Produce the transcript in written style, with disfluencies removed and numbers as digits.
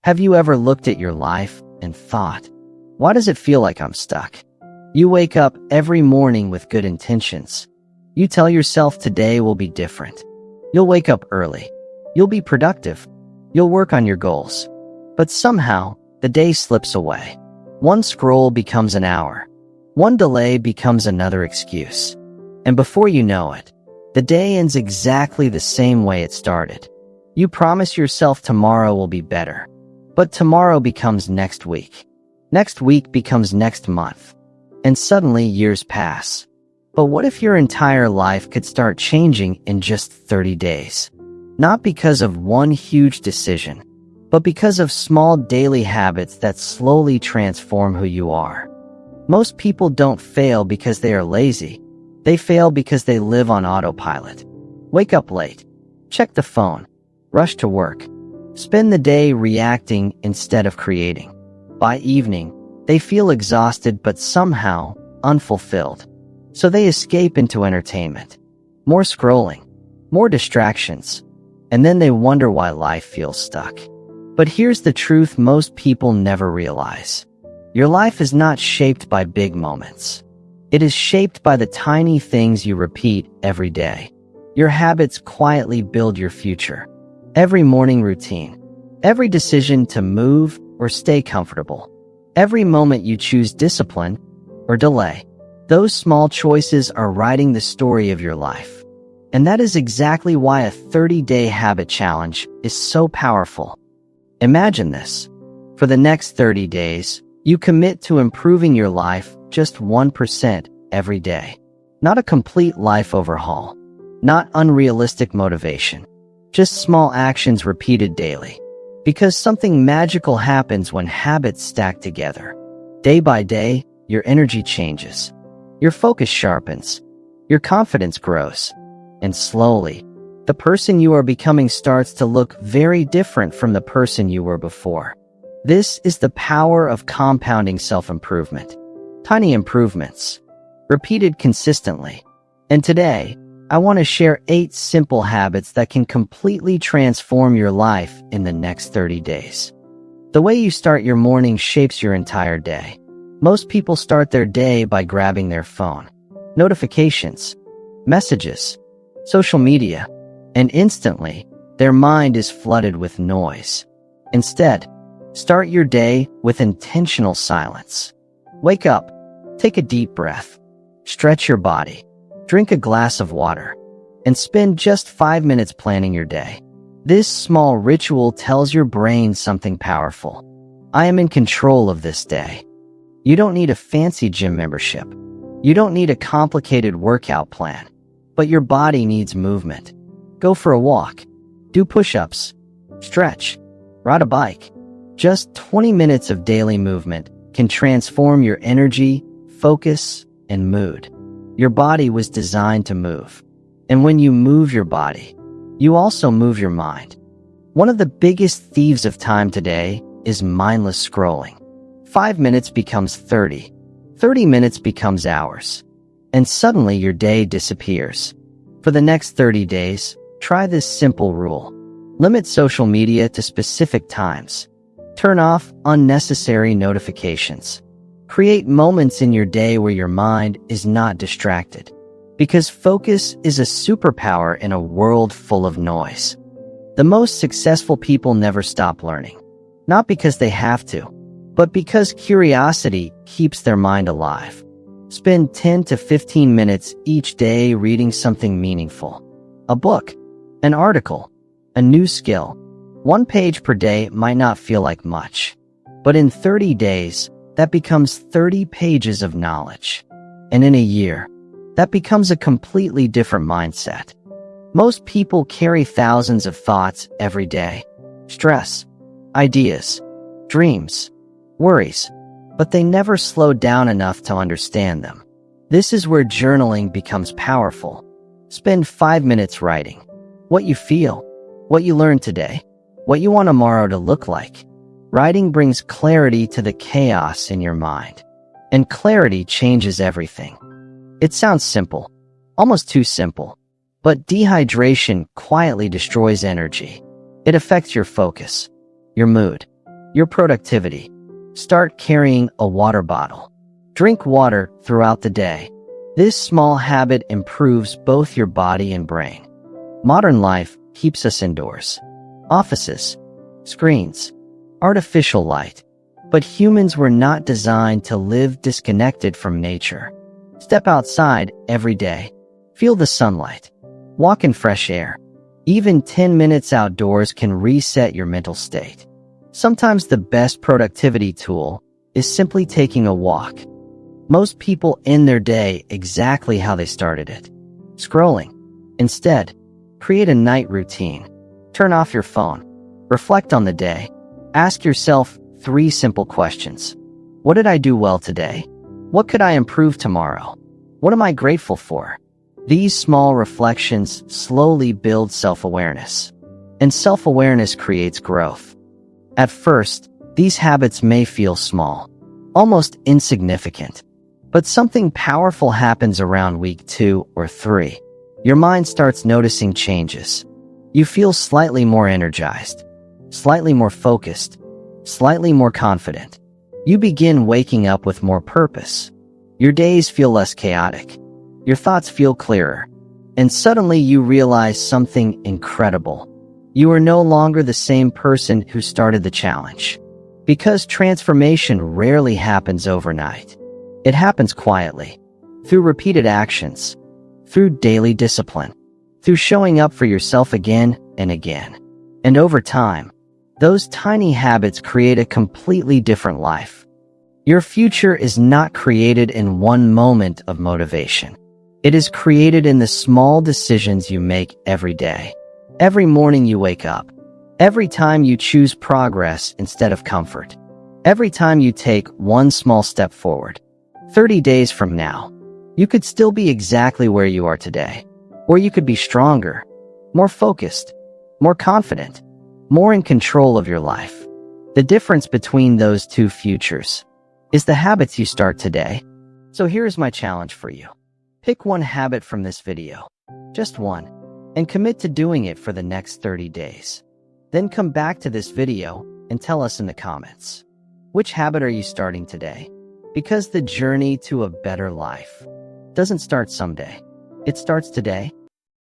Have you ever looked at your life and thought, why does it feel like I'm stuck? You wake up every morning with good intentions. You tell yourself today will be different. You'll wake up early. You'll be productive. You'll work on your goals. But somehow, the day slips away. One scroll becomes an hour. One delay becomes another excuse. And before you know it, the day ends exactly the same way it started. You promise yourself tomorrow will be better. But tomorrow becomes next week. Next week becomes next month. And suddenly years pass. But what if your entire life could start changing in just 30 days? Not because of one huge decision, but because of small daily habits that slowly transform who you are. Most people don't fail because they are lazy. They fail because they live on autopilot. Wake up late. Check the phone. Rush to work. Spend the day reacting instead of creating. By evening, they feel exhausted but somehow unfulfilled. So they escape into entertainment. More scrolling. More distractions. And then they wonder why life feels stuck. But here's the truth most people never realize. Your life is not shaped by big moments. It is shaped by the tiny things you repeat every day. Your habits quietly build your future. Every morning routine. Every decision to move or stay comfortable. Every moment you choose discipline or delay. Those small choices are writing the story of your life. And that is exactly why a 30-day habit challenge is so powerful. Imagine this. For the next 30 days, you commit to improving your life just 1% every day. Not a complete life overhaul. Not unrealistic motivation. Just small actions repeated daily. Because something magical happens when habits stack together. Day by day, your energy changes. Your focus sharpens. Your confidence grows. And slowly, the person you are becoming starts to look very different from the person you were before. This is the power of compounding self-improvement. Tiny improvements, repeated consistently. And today, I want to share 8 simple habits that can completely transform your life in the next 30 days. The way you start your morning shapes your entire day. Most people start their day by grabbing their phone. Notifications, messages, social media, and instantly, their mind is flooded with noise. Instead, start your day with intentional silence. Wake up, take a deep breath, stretch your body, drink a glass of water, and spend just 5 minutes planning your day. This small ritual tells your brain something powerful. I am in control of this day. You don't need a fancy gym membership. You don't need a complicated workout plan. But your body needs movement. Go for a walk. Do push-ups. Stretch. Ride a bike. Just 20 minutes of daily movement can transform your energy, focus, and mood. Your body was designed to move. And when you move your body, you also move your mind. One of the biggest thieves of time today is mindless scrolling. 5 minutes becomes 30. 30 minutes becomes hours. And suddenly your day disappears. For the next 30 days, try this simple rule. Limit social media to specific times. Turn off unnecessary notifications. Create moments in your day where your mind is not distracted. Because focus is a superpower in a world full of noise. The most successful people never stop learning. Not because they have to, but because curiosity keeps their mind alive. Spend 10 to 15 minutes each day reading something meaningful. A book, an article, a new skill. 1 page per day might not feel like much, but in 30 days, that becomes 30 pages of knowledge. And in a year, that becomes a completely different mindset. Most people carry thousands of thoughts every day. Stress, ideas, dreams, worries, but they never slow down enough to understand them. This is where journaling becomes powerful. Spend 5 minutes writing what you feel, what you learned today, what you want tomorrow to look like. Writing brings clarity to the chaos in your mind. And clarity changes everything. It sounds simple, almost too simple. But dehydration quietly destroys energy. It affects your focus, your mood, Your productivity. Start carrying a water bottle. Drink water throughout the day. This small habit improves both your body and brain. Modern life keeps us indoors. Offices, screens, artificial light. But humans were not designed to live disconnected from nature. Step outside every day. Feel the sunlight. Walk in fresh air. Even 10 minutes outdoors can reset your mental state. Sometimes the best productivity tool is simply taking a walk. Most people end their day exactly how they started it, scrolling. Instead, create a night routine. Turn off your phone. Reflect on the day. Ask yourself 3 simple questions. What did I do well today? What could I improve tomorrow? What am I grateful for? These small reflections slowly build self-awareness. And self-awareness creates growth. At first, these habits may feel small, almost insignificant. But something powerful happens around week 2 or 3. Your mind starts noticing changes. You feel slightly more energized, slightly more focused, slightly more confident. You begin waking up with more purpose. Your days feel less chaotic. Your thoughts feel clearer. And suddenly you realize something incredible. You are no longer the same person who started the challenge. Because transformation rarely happens overnight. It happens quietly, through repeated actions, through daily discipline, through showing up for yourself again and again. And over time, those tiny habits create a completely different life. Your future is not created in one moment of motivation. It is created in the small decisions you make every day. Every morning you wake up. Every time you choose progress instead of comfort. Every time you take one small step forward. 30 days from now, you could still be exactly where you are today. Or you could be stronger, more focused, more confident, more in control of your life. The difference between those 2 futures is the habits you start today. So here's my challenge for you. Pick one habit from this video, just one, and commit to doing it for the next 30 days. Then come back to this video and tell us in the comments. Which habit are you starting today? Because the journey to a better life doesn't start someday. It starts today.